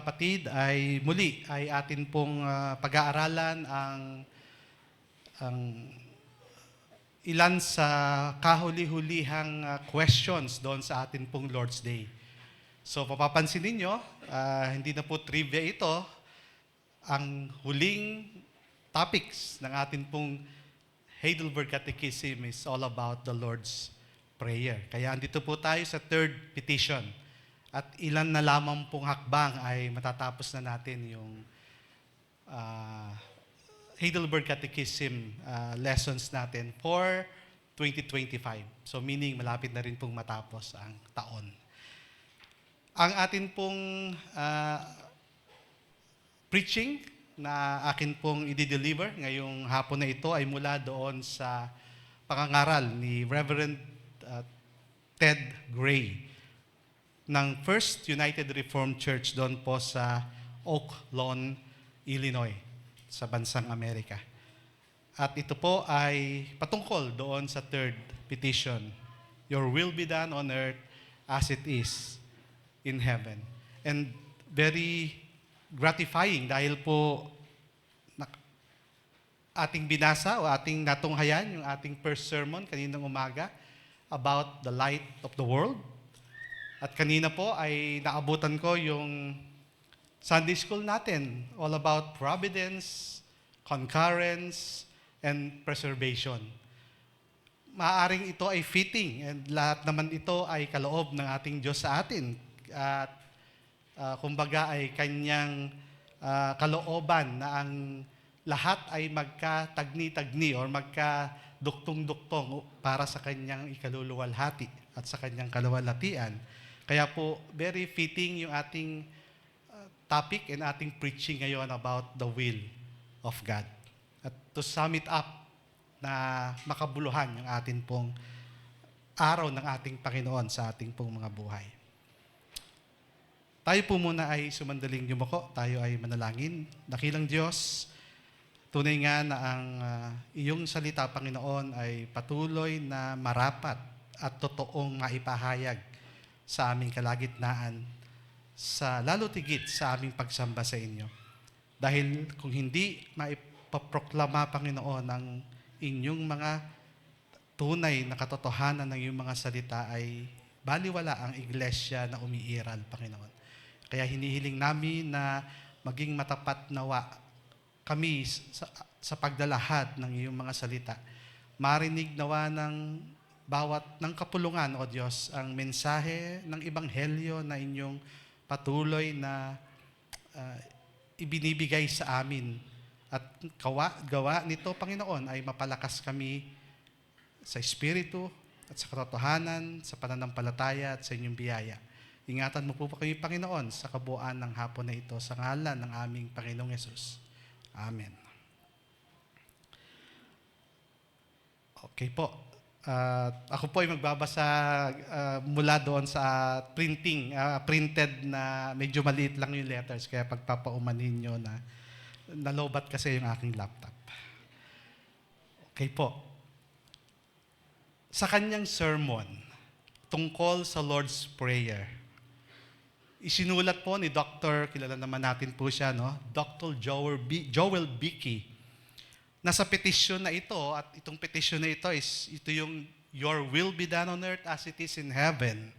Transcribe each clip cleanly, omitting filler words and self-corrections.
kapatid, ay muli ay atin pong pag-aaralan ang ilan sa kahuli-hulihang questions doon sa atin pong Lord's Day. So papapansin ninyo, hindi na po trivia ito, ang huling topics ng atin pong Heidelberg Catechism is all about the Lord's Prayer. Kaya andito po tayo sa third petition. At ilan na lamang pong hakbang ay matatapos na natin yung Heidelberg Catechism lessons natin for 2025. So meaning malapit na rin pong matapos ang taon. Ang atin pong preaching na akin pong i-deliver ngayong hapon na ito ay mula doon sa pangangaral ni Reverend Ted Gray ng First United Reformed Church doon po sa Oak Lawn, Illinois, sa bansang Amerika. At ito po ay patungkol doon sa third petition, Your will be done on earth as it is in heaven. And very gratifying dahil po ating binasa o ating natunghayan yung ating first sermon kaninang umaga about the light of the world. At kanina po ay naabutan ko yung Sunday school natin, all about providence, concurrence, and preservation. Maaaring ito ay fitting and lahat naman ito ay kaloob ng ating Diyos sa atin. At kumbaga ay kanyang kalooban na ang lahat ay magkatagni-tagni or magkaduktong-duktong para sa kanyang ikaluluwalhati at sa kanyang kaluwalhatian. Kaya po, very fitting yung ating topic and ating preaching ngayon about the will of God. At to sum it up, na makabuluhan yung ating pong araw ng ating Panginoon sa ating pong mga buhay. Tayo po muna ay sumandaling yumako, tayo ay manalangin. Dakilang Diyos, tunay nga na ang iyong salita, Panginoon, ay patuloy na marapat at totoong maipahayag sa aming kalagitnaan, sa lalo tigit sa aming pagsamba sa inyo. Dahil kung hindi maipaproklama, Panginoon, ang inyong mga tunay na katotohanan ng iyong mga salita, ay baliwala ang iglesia na umiiral, Panginoon. Kaya hinihiling namin na maging matapat nawa kami sa pagdalahad ng iyong mga salita. Marinig nawa ng bawat ng kapulungan, O Diyos, ang mensahe ng Ebanghelyo na inyong patuloy na ibinibigay sa amin. At gawa nito, Panginoon, ay mapalakas kami sa Espiritu at sa katotohanan, sa pananampalataya at sa inyong biyaya. Ingatan mo po kami, Panginoon, sa kabuuan ng hapon na ito, sa ngalan ng aming Panginoong Yesus. Amen. Okay po. Ako po ay magbabasa mula doon sa printed na medyo maliit lang yung letters, kaya pagpapaumanin nyo na nalobat kasi yung aking laptop. Okay po. Sa kanyang sermon tungkol sa Lord's Prayer, isinulat po ni Dr. kilala naman natin po siya, no? Dr. Joel Beeke, na sa petisyon na ito, at itong petisyon na ito yung Your will be done on earth as it is in heaven,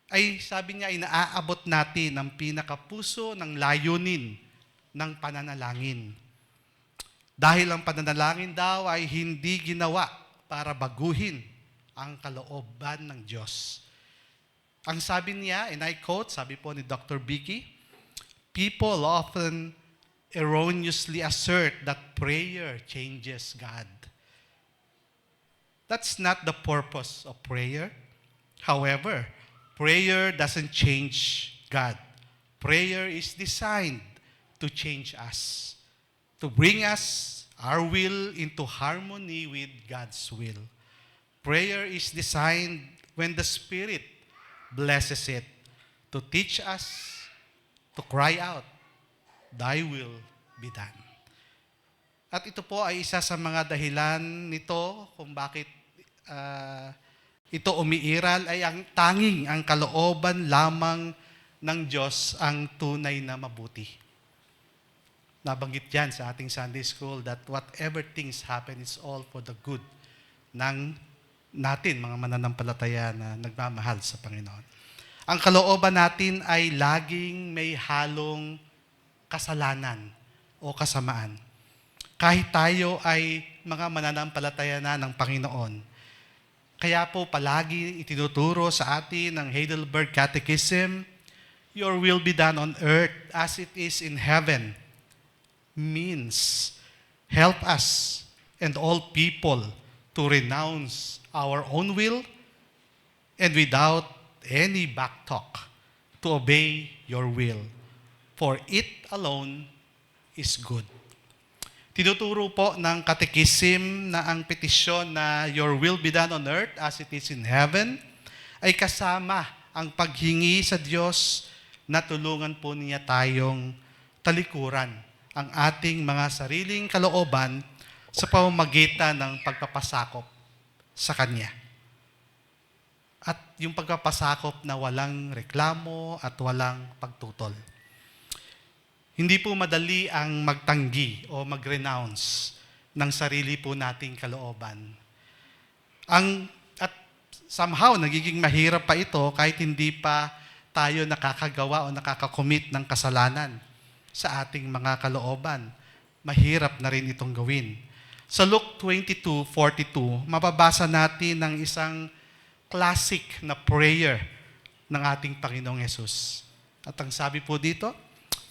ay sabi niya, inaaabot natin ang pinakapuso ng layunin ng pananalangin. Dahil ang pananalangin daw ay hindi ginawa para baguhin ang kalooban ng Diyos. Ang sabi niya, and I quote, sabi po ni Dr. Beeke, people often erroneously assert that prayer changes God. That's not the purpose of prayer. However, prayer doesn't change God. Prayer is designed to change us, to bring us, our will, into harmony with God's will. Prayer is designed when the Spirit blesses it, to teach us to cry out, Thy will be done. At ito po ay isa sa mga dahilan nito kung bakit ito umiiral, ay ang kalooban lamang ng Diyos ang tunay na mabuti. Nabanggit yan sa ating Sunday School that whatever things happen is all for the good ng natin, mga mananampalataya na nagmamahal sa Panginoon. Ang kalooban natin ay laging may halong kasalanan o kasamaan. Kahit tayo ay mga mananampalataya na ng Panginoon. Kaya po palagi itinuturo sa atin ng Heidelberg Catechism, your will be done on earth as it is in heaven. Means, help us and all people to renounce our own will and without any backtalk to obey your will. For it alone is good. Tinuturo po ng Catechism na ang petisyon na your will be done on earth as it is in heaven ay kasama ang paghingi sa Diyos na tulungan po niya tayong talikuran ang ating mga sariling kalooban sa pamamagitan ng pagpapasakop sa Kanya. At yung pagpapasakop na walang reklamo at walang pagtutol. Hindi po madali ang magtanggi o mag-renounce ng sarili po nating kalooban. At somehow, nagiging mahirap pa ito kahit hindi pa tayo nakakagawa o nakakakomit ng kasalanan sa ating mga kalooban. Mahirap na rin itong gawin. Sa Luke 22:42, mababasa natin ng isang classic na prayer ng ating Panginoong Yesus. At ang sabi po dito,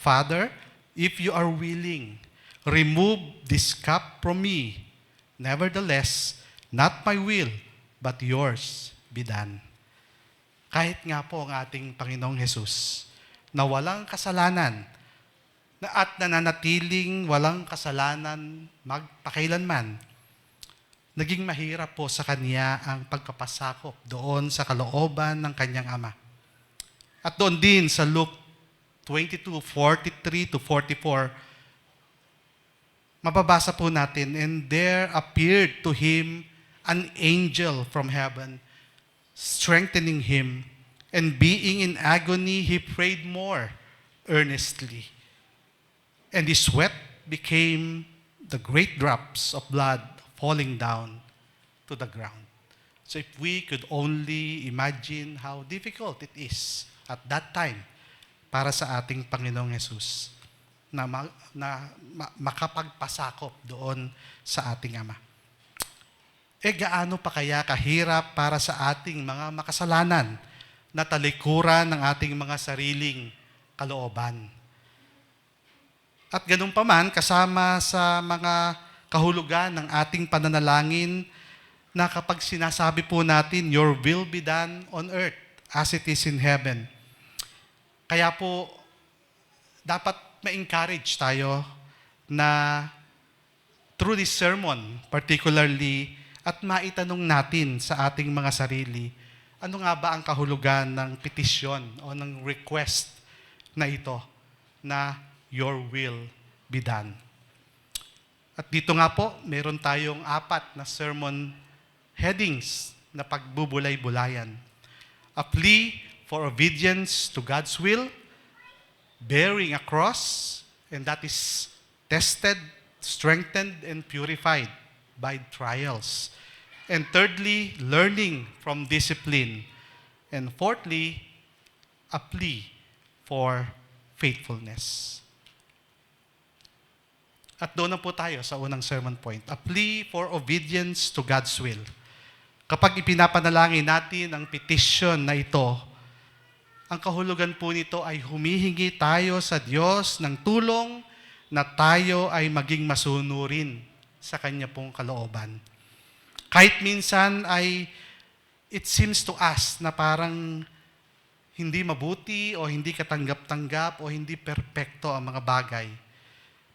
Father, if you are willing, remove this cup from me. Nevertheless, not my will, but yours be done. Kahit nga po ang ating Panginoong Yesus, na walang kasalanan, at nananatiling walang kasalanan magpakailanman, naging mahirap po sa Kanya ang pagpapasakop doon sa kalooban ng Kanyang Ama. At doon din sa Luke 22:43-44, mababasa po natin, and there appeared to him an angel from heaven, strengthening him, and being in agony, he prayed more earnestly. And his sweat became the great drops of blood falling down to the ground. So if we could only imagine how difficult it is at that time para sa ating Panginoong Yesus na makapagpasakop doon sa ating Ama. Gaano pa kaya kahirap para sa ating mga makasalanan na talikuran ng ating mga sariling kalooban. At ganun pa man, kasama sa mga kahulugan ng ating pananalangin na kapag sinasabi po natin, your will be done on earth as it is in heaven. Kaya po, dapat ma-encourage tayo na through this sermon, particularly, at maitanong natin sa ating mga sarili, ano nga ba ang kahulugan ng petisyon o ng request na ito, na your will be done. At dito nga po, meron tayong 4 na sermon headings na pagbubulay-bulayan. A plea for obedience to God's will, bearing a cross, and that is tested, strengthened, and purified by trials. And thirdly, learning from discipline. And fourthly, a plea for faithfulness. At doon na po tayo sa unang sermon point. A plea for obedience to God's will. Kapag ipinapanalangin natin ang petition na ito, ang kahulugan po nito ay humihingi tayo sa Diyos ng tulong na tayo ay maging masunurin sa Kanya pong kalooban. Kahit minsan ay it seems to us na parang hindi mabuti o hindi katanggap-tanggap o hindi perpekto ang mga bagay.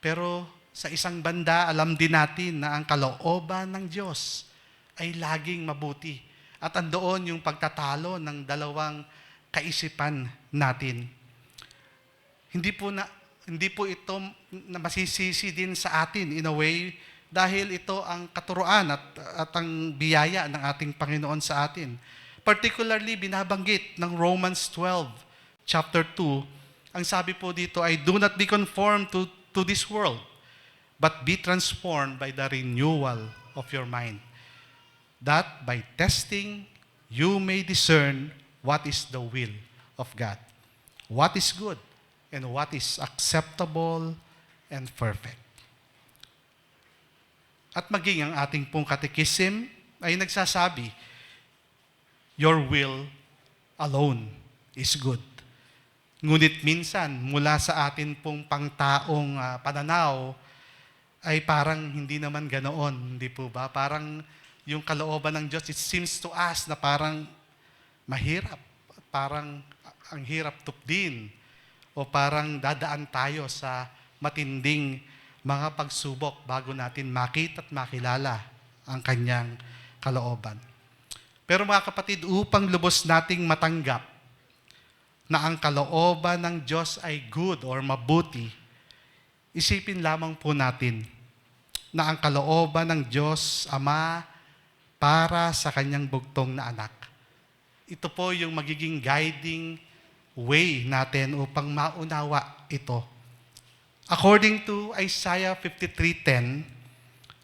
Pero sa isang banda, alam din natin na ang kalooban ng Diyos ay laging mabuti. At andoon yung pagtatalo ng dalawang kaisipan natin. Hindi po ito na masisisi din sa atin in a way dahil ito ang katuruan at ang biyaya ng ating Panginoon sa atin. Particularly binabanggit ng Romans chapter 2, ang sabi po dito ay, do not be conformed to this world, but be transformed by the renewal of your mind, that by testing you may discern what is the will of God, what is good, and what is acceptable and perfect. At maging ang ating pong katekism ay nagsasabi, your will alone is good. Ngunit minsan, mula sa atin pong pangtaong pananaw, ay parang hindi naman ganoon, hindi po ba? Parang yung kalooban ng Diyos, it seems to us na parang mahirap, parang ang hirap tupdin, o parang dadaan tayo sa matinding mga pagsubok bago natin makita at makilala ang kanyang kalooban. Pero mga kapatid, upang lubos nating matanggap na ang kalooban ng Diyos ay good or mabuti, isipin lamang po natin na ang kalooban ng Diyos Ama para sa kanyang bugtong na anak. Ito po yung magiging guiding way natin upang maunawa ito. According to Isaiah 53:10,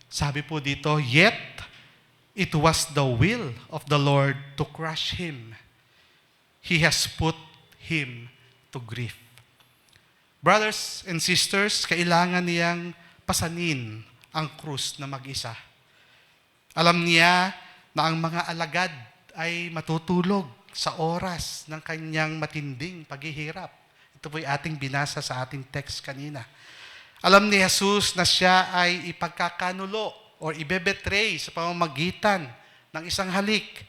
sabi po dito, yet it was the will of the Lord to crush him. He has put him to grief. Brothers and sisters, kailangan niyang pasanin ang krus na mag-isa. Alam niya na ang mga alagad ay matutulog sa oras ng kanyang matinding paghihirap. Ito po'y ating binasa sa ating text kanina. Alam ni Jesus na siya ay ipagkakanulo o ibebetray sa pamamagitan ng isang halik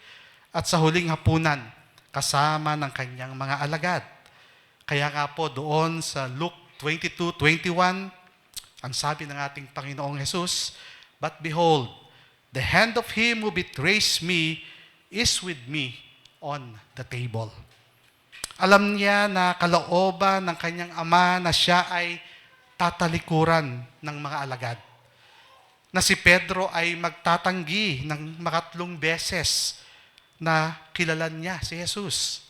at sa huling hapunan kasama ng kanyang mga alagad. Kaya nga po doon sa Luke 22:21, ang sabi ng ating Panginoong Jesus, but behold, the hand of him who betrays me is with me on the table. Alam niya na kalooban ng kanyang ama na siya ay tatalikuran ng mga alagad. Na si Pedro ay magtatanggi ng makatlong beses na kilalan niya si Jesus.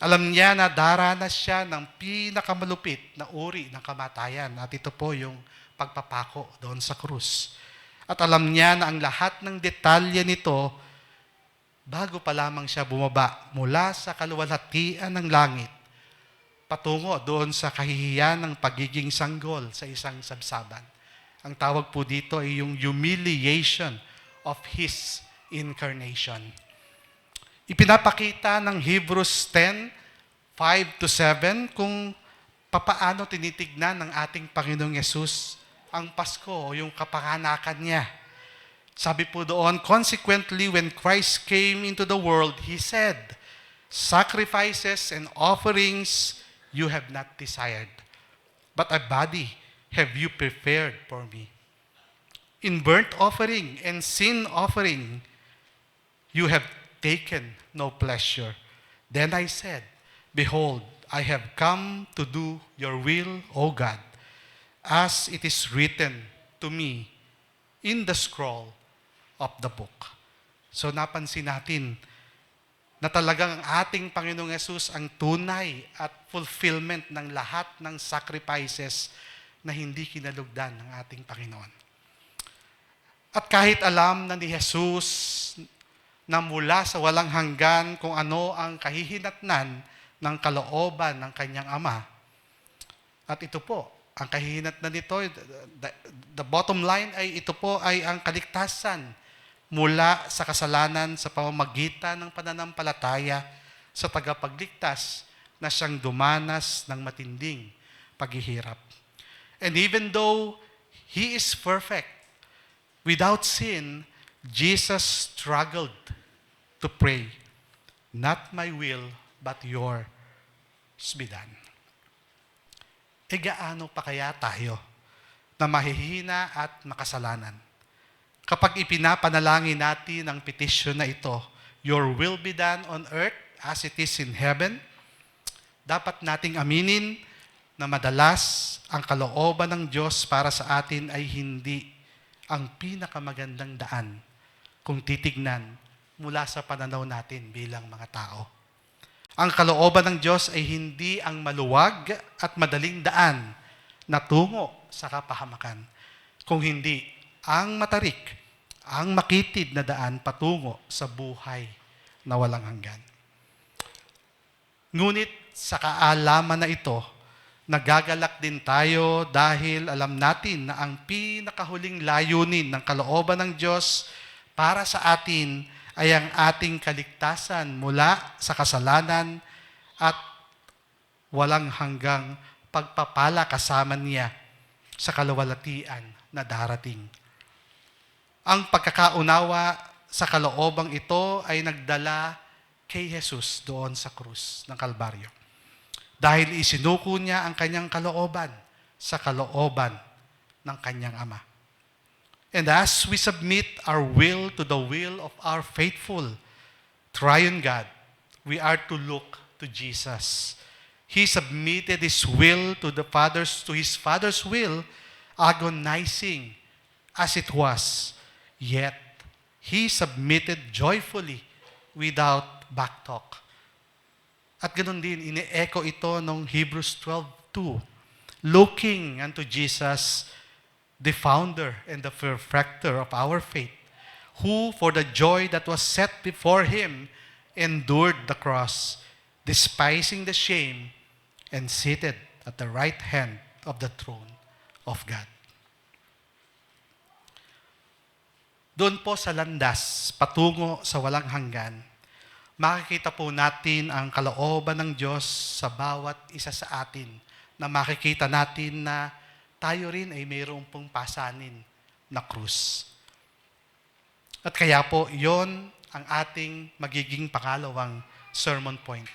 Alam niya na daranas siya ng pinakamalupit na uri ng kamatayan. At ito po yung pagpapako doon sa krus. At alam niya na ang lahat ng detalye nito, bago pa lamang siya bumaba mula sa kaluwalhatian ng langit, patungo doon sa kahihiyan ng pagiging sanggol sa isang sabsaban. Ang tawag po dito ay yung humiliation of His incarnation. Ipinapakita ng Hebrews 10:5-7 kung papaano tinitignan ng ating Panginoong Yesus ang Pasko o yung kapanganakan niya. Sabi po doon, consequently, when Christ came into the world, He said, sacrifices and offerings you have not desired, but a body have you prepared for me. In burnt offering and sin offering, you have taken no pleasure. Then I said, behold, I have come to do your will, O God, as it is written to me in the scroll of the book. So napansin natin na talagang ang ating Panginoong Yesus ang tunay at fulfillment ng lahat ng sacrifices na hindi kinalugdan ng ating Panginoon. At kahit alam na ni Jesus na mula sa walang hanggan kung ano ang kahihinatnan ng kalooban ng kanyang Ama, at ito po, ang kahihinatnan nito, the bottom line ay ito po ay ang kaligtasan mula sa kasalanan sa pamamagitan ng pananampalataya sa tagapagligtas na siyang dumanas ng matinding paghihirap. And even though He is perfect, without sin, Jesus struggled to pray, not my will, but yours be done. E gaano pa kaya tayo na mahihina at makasalanan? Kapag ipinapanalangin natin ang petition na ito, your will be done on earth as it is in heaven, dapat nating aminin na madalas ang kalooban ng Diyos para sa atin ay hindi ang pinakamagandang daan kung titignan mula sa pananaw natin bilang mga tao. Ang kalooban ng Diyos ay hindi ang maluwag at madaling daan na tungo sa kapahamakan, kung hindi ang matarik, ang makitid na daan patungo sa buhay na walang hanggan. Ngunit sa kaalaman na ito, nagagalak din tayo dahil alam natin na ang pinakahuling layunin ng kalooban ng Diyos para sa atin ay ang ating kaligtasan mula sa kasalanan at walang hanggang pagpapala kasama niya sa kaluwalhatian na darating. Ang pagkakaunawa sa kaloobang ito ay nagdala kay Jesus doon sa krus ng Kalbaryo. Dahil isinuko niya ang kanyang kalooban sa kalooban ng kanyang Ama. And as we submit our will to the will of our faithful, triune God, we are to look to Jesus. He submitted His will to His Father's will, agonizing as it was. Yet, He submitted joyfully without backtalk. At ganoon din, ine-echo ito ng Hebrews 12:2. Looking unto Jesus, the founder and the perfecter of our faith, who for the joy that was set before Him endured the cross, despising the shame, and seated at the right hand of the throne of God. Doon po sa landas, patungo sa walang hanggan, makikita po natin ang kalooban ng Diyos sa bawat isa sa atin, na makikita natin na tayo rin ay mayroong pong pasanin na krus. At kaya po, yon ang ating magiging pangalawang sermon point.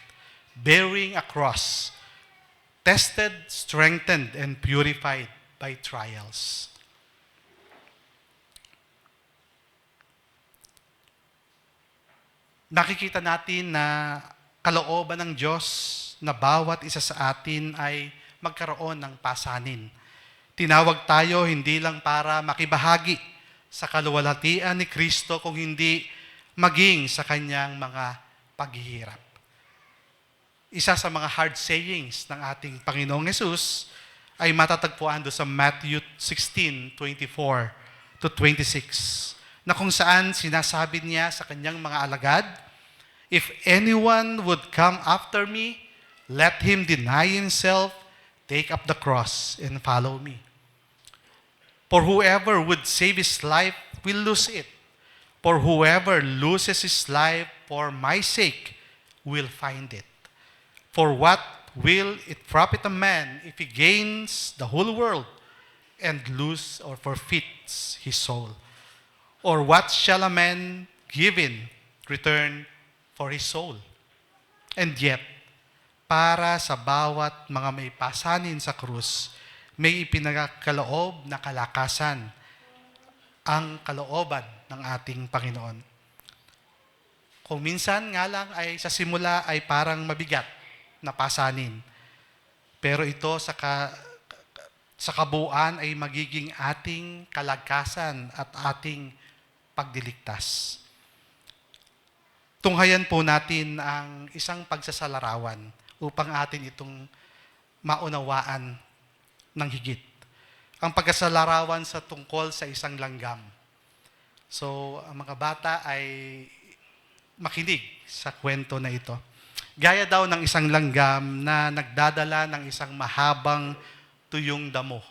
Bearing a cross, tested, strengthened, and purified by trials. Nakikita natin na kalooban ng Diyos na bawat isa sa atin ay magkaroon ng pasanin. Tinawag tayo hindi lang para makibahagi sa kaluwalhatian ni Kristo, kung hindi maging sa kanyang mga paghihirap. Isa sa mga hard sayings ng ating Panginoong Hesus ay matatagpuan doon sa Matthew 16:24 to 26, na kung saan sinasabi niya sa kanyang mga alagad, "If anyone would come after me, let him deny himself, take up the cross, and follow me. For whoever would save his life will lose it. For whoever loses his life for my sake will find it. For what will it profit a man if he gains the whole world and lose or forfeits his soul? Or what shall a man give in return for his soul?" And yet, para sa bawat mga may pasanin sa krus, may ipinagkaloob na kalakasan, ang kalooban ng ating Panginoon. Kung minsan nga lang ay sa simula ay parang mabigat na pasanin, pero ito sa kabuuan ay magiging ating kalakasan at ating pagdiligtas. Tunghayan po natin ang isang pagsasalarawan upang atin itong maunawaan ng higit. Ang pagkasalarawan sa tungkol sa isang langgam. So, ang mga bata ay makinig sa kwento na ito. Gaya daw ng isang langgam na nagdadala ng isang mahabang tuyong damo.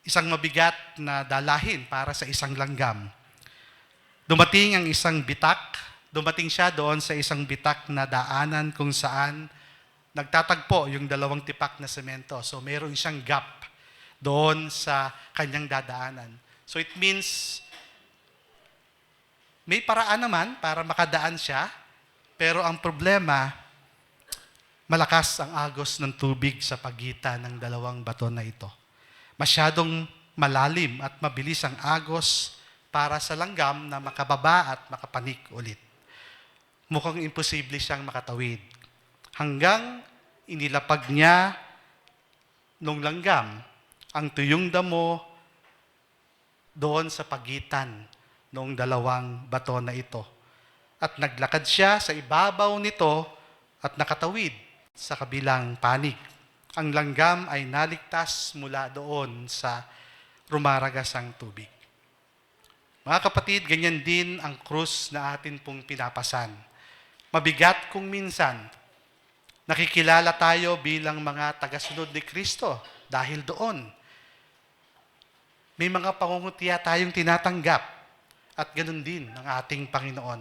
Isang mabigat na dalahin para sa isang langgam. Dumating ang isang bitak. Dumating siya doon sa isang bitak na daanan kung saan nagtatagpo yung dalawang tipak na semento. So, mayroon siyang gap doon sa kanyang dadaanan. So, it means may paraan naman para makadaan siya, pero ang problema, malakas ang agos ng tubig sa pagitan ng dalawang bato na ito. Masyadong malalim at mabilis ang agos para sa langgam na makababa at makapanik ulit. Mukhang imposible siyang makatawid. Hanggang inilapag niya nung langgam ang tuyong damo doon sa pagitan ng dalawang bato na ito. At naglakad siya sa ibabaw nito at nakatawid sa kabilang panig. Ang langgam ay naligtas mula doon sa rumaragasang tubig. Mga kapatid, ganyan din ang krus na atin pong pinapasan. Mabigat kung minsan, nakikilala tayo bilang mga tagasunod ni Kristo dahil doon. May mga pangungutya tayong tinatanggap at ganun din ang ating Panginoon.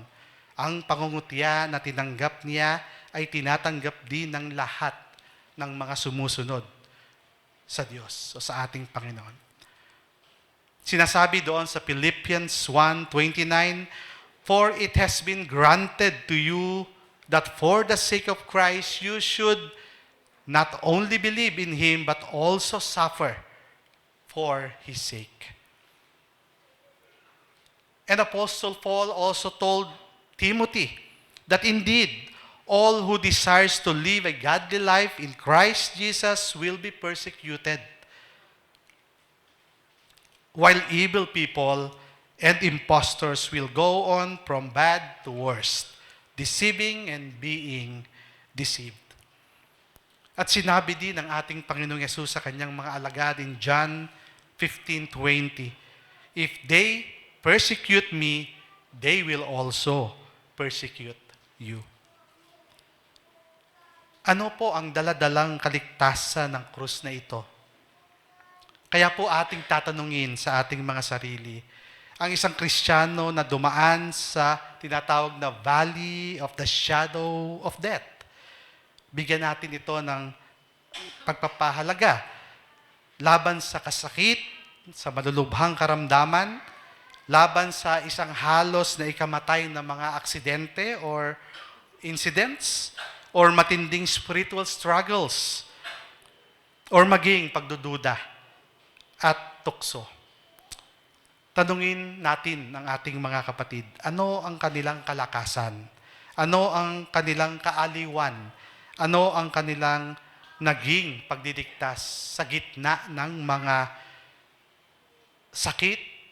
Ang pangungutya na tinanggap niya ay tinatanggap din ng lahat ng mga sumusunod sa Diyos o sa ating Panginoon. Sinasabi doon sa Philippians 1:29, "For it has been granted to you that for the sake of Christ you should not only believe in Him but also suffer for His sake." And Apostle Paul also told Timothy that indeed all who desires to live a godly life in Christ Jesus will be persecuted, while evil people and impostors will go on from bad to worse, deceiving and being deceived. At sinabi din ng ating Panginoong Yesus sa kanyang mga alagad in John 15:20, "If they persecute me, they will also persecute you." Ano po ang daladalang kaligtasan ng krus na ito? Kaya po ating tatanungin sa ating mga sarili, ang isang Kristiyano na dumaan sa tinatawag na Valley of the Shadow of Death. Bigyan natin ito ng pagpapahalaga laban sa kasakit, sa malulubhang karamdaman, laban sa isang halos na ikamatay na mga aksidente or incidents, or matinding spiritual struggles, or maging pagdududa at tukso. Tanungin natin ng ating mga kapatid, ano ang kanilang kalakasan? Ano ang kanilang kaaliwan? Ano ang kanilang naging pagdidiktas sa gitna ng mga sakit,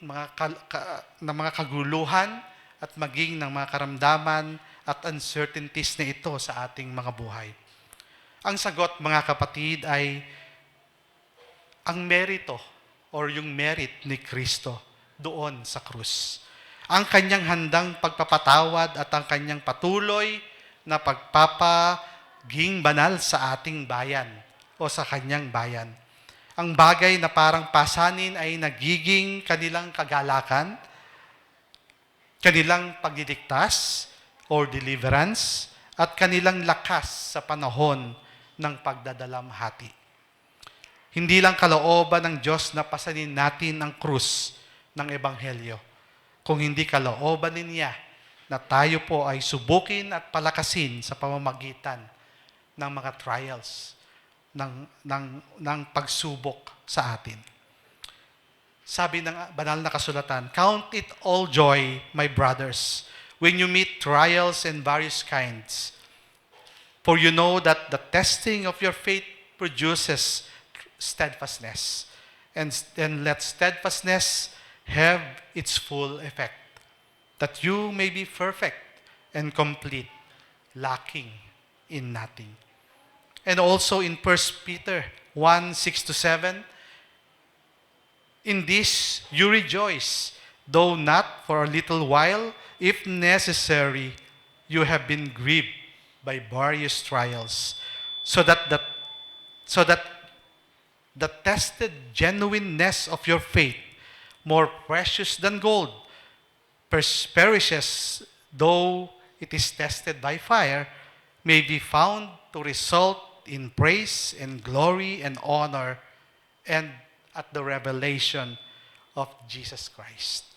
mga kaguluhan, at maging ng mga karamdaman at uncertainties na ito sa ating mga buhay? Ang sagot, mga kapatid, ay ang merito or yung merit ni Kristo doon sa krus. Ang kanyang handang pagpapatawad at ang kanyang patuloy na pagpapaging banal sa ating bayan o sa kanyang bayan. Ang bagay na parang pasanin ay nagiging kanilang kagalakan, kanilang pagdidiktas or deliverance, at kanilang lakas sa panahon ng pagdadalamhati. Hindi lang kalooban ng Diyos na pasanin natin ang krus ng Ebanghelyo, kung hindi kalooban niya na tayo po ay subukin at palakasin sa pamamagitan ng mga trials, ng pagsubok sa atin. Sabi ng banal na kasulatan, "Count it all joy, my brothers, when you meet trials and various kinds. For you know that the testing of your faith produces steadfastness. And let steadfastness have its full effect, that you may be perfect and complete, lacking in nothing." And also in 1 Peter 1:6-7, "In this you rejoice, though not for a little while, if necessary, you have been grieved by various trials, so that the tested genuineness of your faith, more precious than gold, perishes though it is tested by fire, may be found to result in praise and glory and honor and at the revelation of Jesus Christ."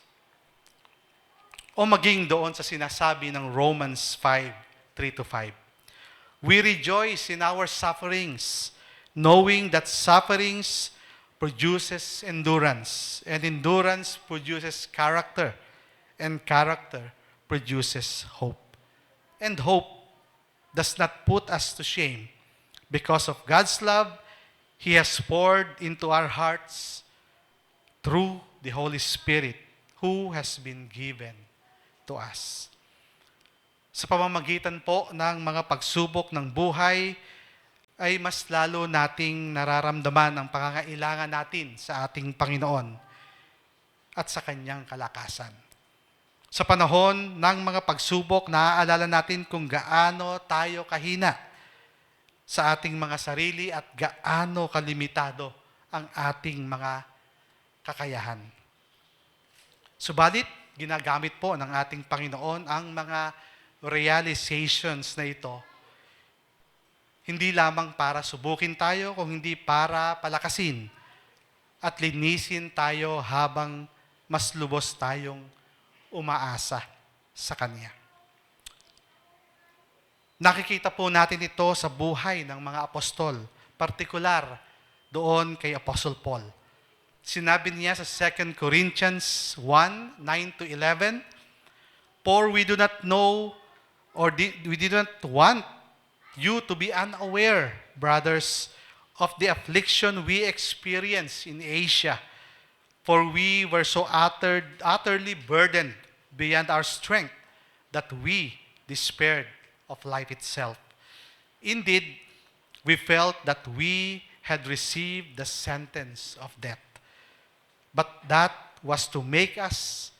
O maging doon sa sinasabi ng Romans 5:3-5, "We rejoice in our sufferings, knowing that sufferings produces endurance, and endurance produces character, and character produces hope. And hope does not put us to shame, because of God's love He has poured into our hearts through the Holy Spirit who has been given to us." Sa pamamagitan po ng mga pagsubok ng buhay, ay mas lalo nating nararamdaman ang pangangailangan natin sa ating Panginoon at sa Kanyang kalakasan. Sa panahon ng mga pagsubok, naaalala natin kung gaano tayo kahina sa ating mga sarili at gaano kalimitado ang ating mga kakayahan. Subalit, ginagamit po ng ating Panginoon ang mga realizations na ito hindi lamang para subukin tayo, kung hindi para palakasin at linisin tayo habang mas lubos tayong umaasa sa Kanya. Nakikita po natin ito sa buhay ng mga apostol, partikular doon kay Apostle Paul. Sinabi niya sa 2 Corinthians 1, 9-11, "For we do not know, we did not want you to be unaware, brothers, of the affliction we experienced in Asia, for we were so utterly burdened beyond our strength that we despaired of life itself. Indeed, we felt that we had received the sentence of death. But that was to make us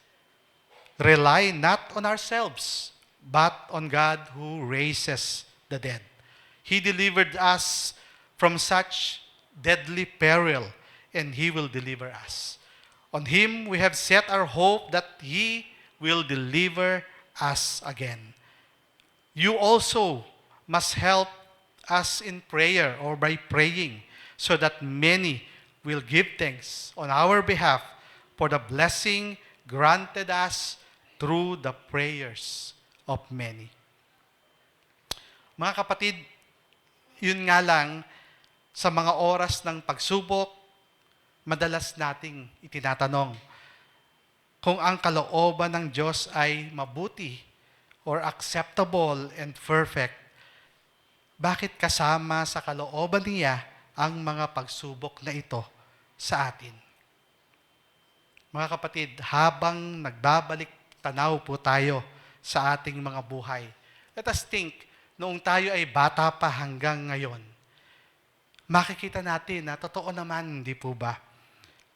rely not on ourselves, but on God who raises the dead. He delivered us from such deadly peril, and He will deliver us. On Him we have set our hope that He will deliver us again. You also must help us in prayer or by praying, so that many will give thanks on our behalf for the blessing granted us through the prayers of many." Mga kapatid, yun nga lang, sa mga oras ng pagsubok, madalas nating itinatanong kung ang kalooban ng Diyos ay mabuti or acceptable and perfect, bakit kasama sa kalooban niya ang mga pagsubok na ito sa atin? Mga kapatid, habang nagbabalik tanaw po tayo sa ating mga buhay, let us think, noong tayo ay bata pa hanggang ngayon, makikita natin na totoo naman, di po ba,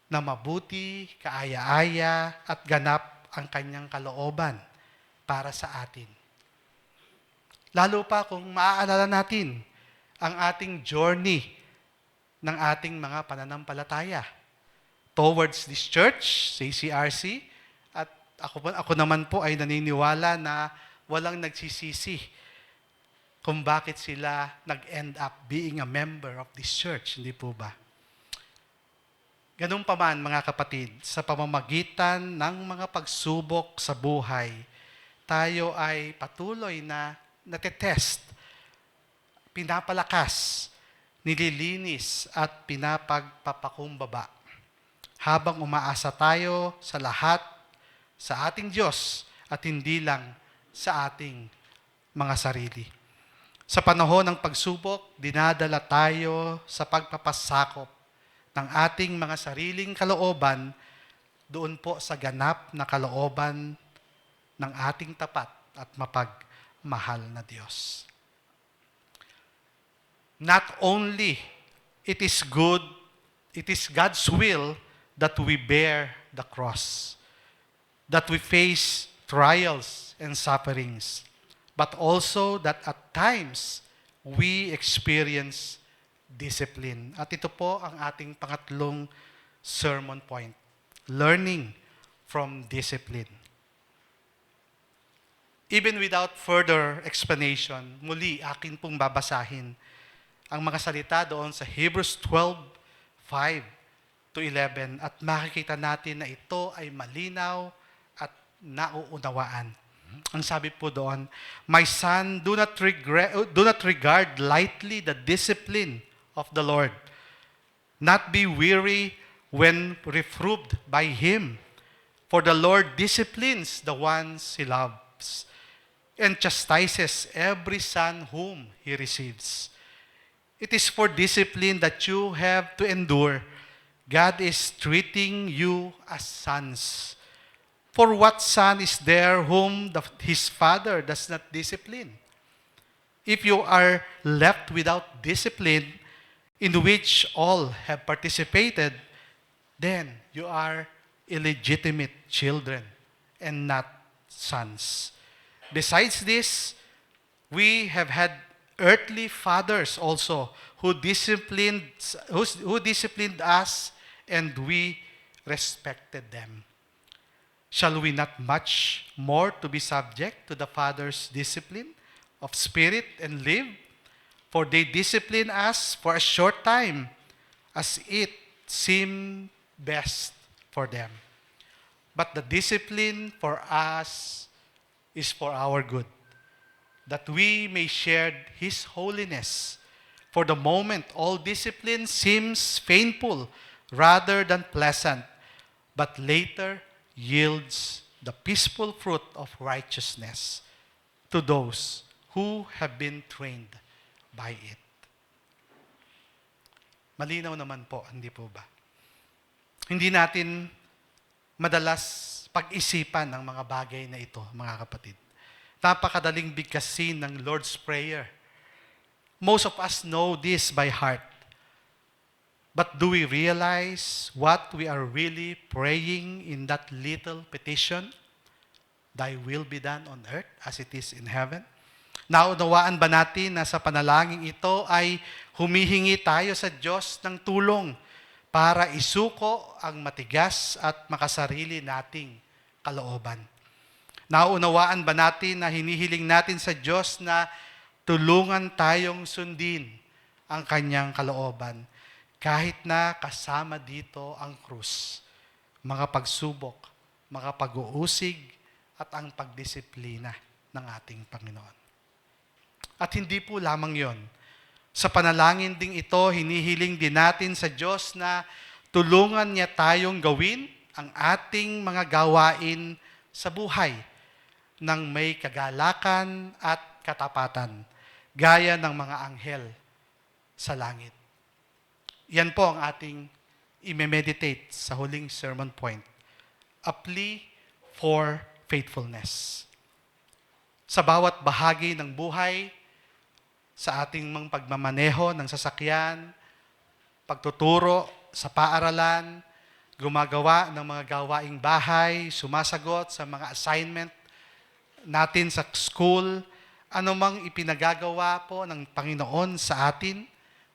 na mabuti, kaaya-aya at ganap ang Kanyang kalooban para sa atin. Lalo pa kung maaalala natin ang ating journey ng ating mga pananampalataya towards this church, CCRC, at ako naman po ay naniniwala na walang nagsisisi kung bakit sila nag-end up being a member of this church, hindi po ba? Ganun pa man, mga kapatid, sa pamamagitan ng mga pagsubok sa buhay, tayo ay patuloy na natetest, pinapalakas, nililinis at pinapagpapakumbaba habang umaasa tayo sa lahat sa ating Diyos at hindi lang sa ating mga sarili. Sa panahon ng pagsubok, dinadala tayo sa pagpapasakop ng ating mga sariling kalooban doon po sa ganap na kalooban ng ating tapat at mapagmahal na Diyos. Not only it is God's will that we bear the cross, that we face trials and sufferings, but also that at times, we experience discipline. At ito po ang ating pangatlong sermon point, learning from discipline. Even without further explanation, muli akin pong babasahin ang mga salita doon sa Hebrews 12:5-11 at makikita natin na ito ay malinaw at nauunawaan. Ang sabi po doon, "My son, do not regard lightly the discipline of the Lord. Not be weary when reproved by Him. For the Lord disciplines the ones He loves, and chastises every son whom He receives. It is for discipline that you have to endure. God is treating you as sons. For what son is there whom his father does not discipline? If you are left without discipline, in which all have participated, then you are illegitimate children and not sons. Besides this, we have had earthly fathers also who disciplined us, and we respected them. Shall we not much more to be subject to the Father's discipline of spirit and live? For they discipline us for a short time, as it seemed best for them. But the discipline for us is for our good, that we may share His holiness. For the moment, all discipline seems painful rather than pleasant, but later yields the peaceful fruit of righteousness to those who have been trained by it. Malinaw naman po, hindi po ba? Hindi natin madalas pag-isipan ang mga bagay na ito, mga kapatid. Napakadaling bigkasin ng Lord's Prayer. Most of us know this by heart. But do we realize what we are really praying in that little petition? Thy will be done on earth as it is in heaven. Naunawaan ba natin na sa panalangin ito ay humihingi tayo sa Diyos ng tulong para isuko ang matigas at makasarili nating kalooban? Naunawaan ba natin na hinihiling natin sa Diyos na tulungan tayong sundin ang kanyang kalooban? Kahit na kasama dito ang krus, mga pagsubok, mga pag-uusig, at ang pagdisiplina ng ating Panginoon. At hindi po lamang yon. Sa panalangin ding ito, hinihiling din natin sa Diyos na tulungan niya tayong gawin ang ating mga gawain sa buhay ng may kagalakan at katapatan, gaya ng mga anghel sa langit. Yan po ang ating i-meditate sa huling sermon point. A plea for faithfulness. Sa bawat bahagi ng buhay, sa ating mga pagmamaneho ng sasakyan, pagtuturo sa paaralan, gumagawa ng mga gawaing bahay, sumasagot sa mga assignment natin sa school, anumang ipinagagawa po ng Panginoon sa atin,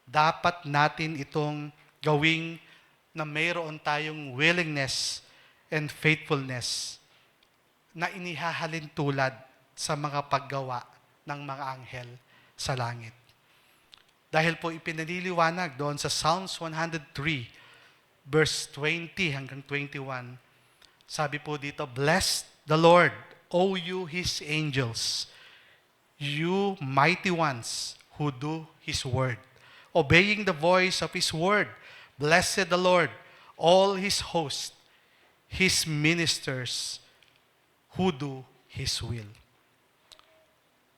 dapat natin itong gawing na mayroon tayong willingness and faithfulness na inihahalin tulad sa mga paggawa ng mga anghel sa langit. Dahil po ipinaliliwanag doon sa Psalms 103, verse 20 hanggang 21, sabi po dito, "Bless the Lord, O you His angels, you mighty ones who do His word, obeying the voice of His word. Blessed the Lord, all His host, His ministers who do His will."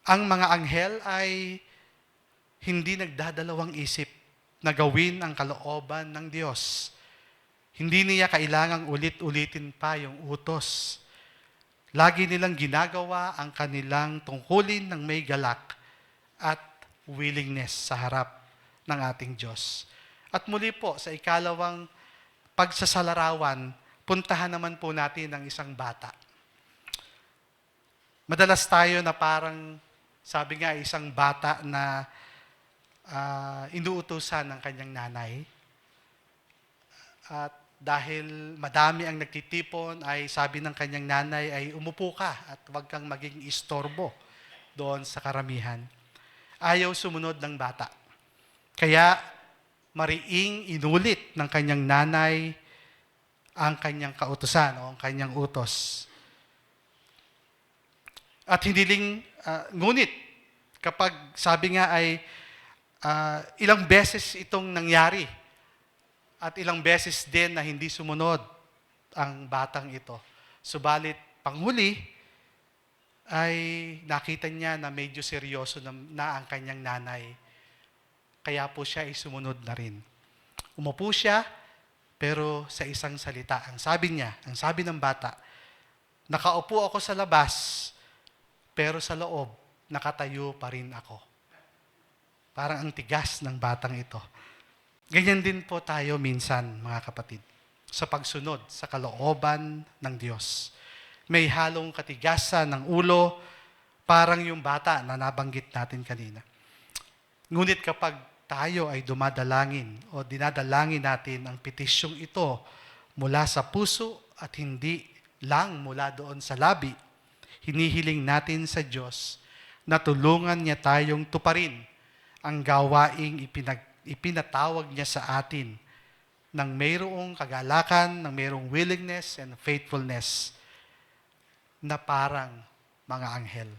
Ang mga anghel ay hindi nagdadalawang isip na gawin ang kalooban ng Diyos. Hindi niya kailangang ulit-ulitin pa yung utos. Lagi nilang ginagawa ang kanilang tungkulin ng may galak at willingness sa harap ng ating Diyos. At muli po, sa ikalawang pagsasalarawan, puntahan naman po natin ang isang bata. Madalas tayo na parang, sabi nga, isang bata na inuutusan ng kanyang nanay. At dahil madami ang nagtitipon, ay sabi ng kanyang nanay ay umupo ka at huwag kang maging istorbo doon sa karamihan. Ayaw sumunod ng bata. Kaya mariing inulit ng kanyang nanay ang kanyang kautusan o ang kanyang utos. At ngunit kapag sabi nga ay ilang beses itong nangyari at ilang beses din na hindi sumunod ang batang ito. Subalit panghuli ay nakita niya na medyo seryoso na ang kanyang nanay. Kaya po siya ay sumunod na rin. Umupo siya, pero sa isang salita, ang sabi ng bata, Nakaupo ako sa labas, pero sa loob, nakatayo pa rin ako. Parang ang tigas ng batang ito. Ganyan din po tayo minsan, mga kapatid, sa pagsunod sa kalooban ng Diyos. May halong katigasan ng ulo, parang yung bata na nabanggit natin kanina. Ngunit kapag tayo ay dumadalangin o dinadalangin natin ang petisyong ito mula sa puso at hindi lang mula doon sa labi, hinihiling natin sa Diyos na tulungan niya tayong tuparin ang gawaing ipinatawag niya sa atin ng mayroong kagalakan, ng mayroong willingness and faithfulness na parang mga anghel.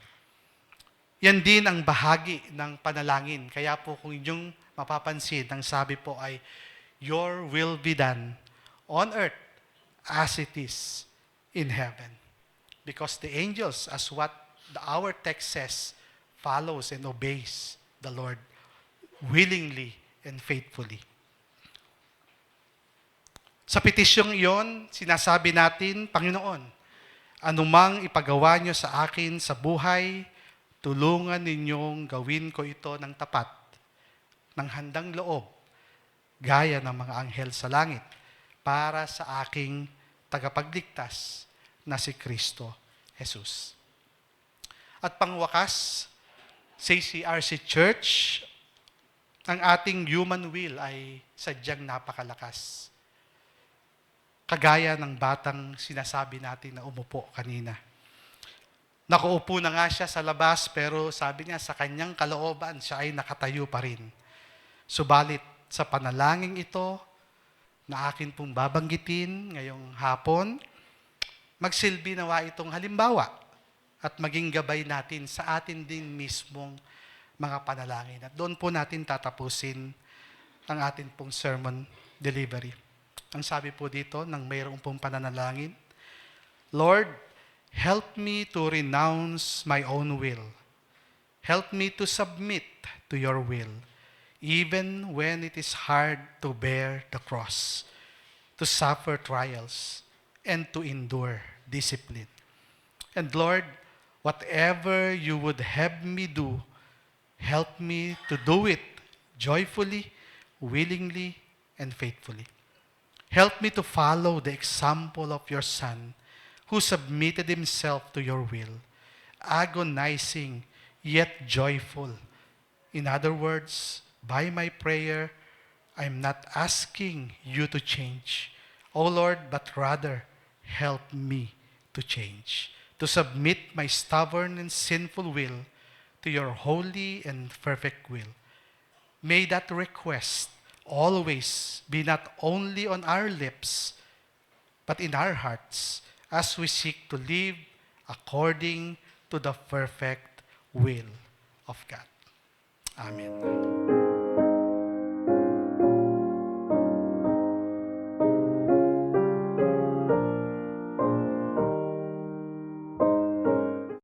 Yan din ang bahagi ng panalangin. Kaya po kung inyong mapapansin, ang sabi po ay, your will be done on earth as it is in heaven. Because the angels, as what our text says, follows and obeys the Lord willingly and faithfully. Sa petisyong iyon, sinasabi natin, Panginoon, anumang ipagawa niyo sa akin sa buhay, tulungan ninyong gawin ko ito ng tapat, ng handang loob, gaya ng mga anghel sa langit, para sa aking tagapagligtas na si Kristo Jesus. At pangwakas, sa CRC Church, ang ating human will ay sadyang napakalakas. Kagaya ng batang sinasabi natin na umupo kanina. Nakaupo na nga siya sa labas, pero sabi niya sa kanyang kalooban, siya ay nakatayo pa rin. Subalit sa panalangin ito, na akin pong babanggitin ngayong hapon, magsilbi nawa itong halimbawa at maging gabay natin sa atin din mismong mga panalangin. At doon po natin tatapusin ang atin pong sermon delivery. Ang sabi po dito ng mayroong pong pananalangin, Lord, help me to renounce my own will. Help me to submit to your will, even when it is hard to bear the cross, to suffer trials, and to endure discipline. And Lord, whatever you would have me do, help me to do it joyfully, willingly, and faithfully. Help me to follow the example of your Son, who submitted himself to your will, agonizing yet joyful. In other words, by my prayer, I'm not asking you to change, O Lord, but rather help me to change, to submit my stubborn and sinful will to your holy and perfect will. May that request always be not only on our lips, but in our hearts, as we seek to live according to the perfect will of God. Amen.